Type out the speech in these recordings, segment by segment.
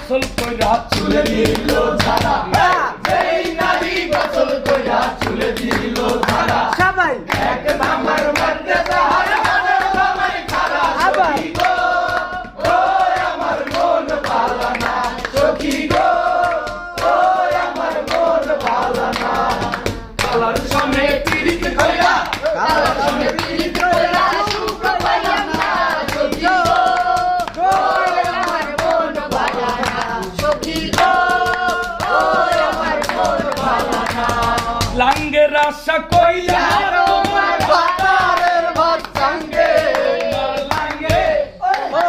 গোসল কইরা চুলে দিল ঝাড়া এই নারী গোসল কইরা চুলে দিল ঝাড়া সবাই এক নাম্বার মধ্যে তাহার মনের ভাবাই খারা সখী গো ও আমার মন ভালো না সখী গো ও আমার মন ভালো না কালার সঙ্গে পিরিত কইরা কালার সঙ্গে পিরিত কইরা সুখ পাইলাম না সখী গো আমার মন ভালো না সখী গো ও আমার মন ভালো না লাঙ্গের আশা কইরা তোমার বাতারের ভাত সঙ্গে লাঙ্গে ও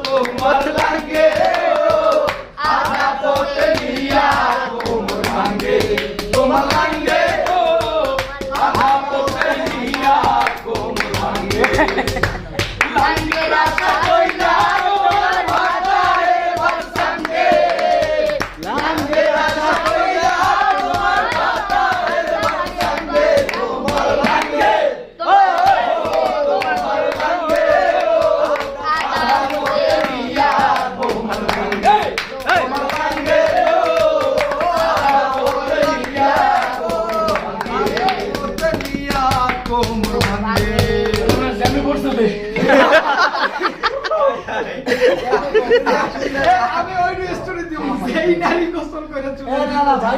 তোমার লাঙ্গে আধা পথে নিয়া কোমর ভাঙ্গে তোমার লাঙ্গে ও আধা পথে নিয়া কোমর ভাঙ্গে লাঙ্গের আশা কইরা তোমার বাতারের ভাত সঙ্গে লাঙ্গের আশা কইরা তোমার বাতারের ভাত সঙ্গে তোমার লাঙ্গে ও তোমার লাঙ্গে আধা পথে নিয়া কোমর ভাঙ্গে তোমার লাঙ্গে ও আধা পথে নিয়া কোমর ভাঙ্গে আমি বলছিলাম আমি ওই স্টোরি দিব সেই নারী গোসল করে চলে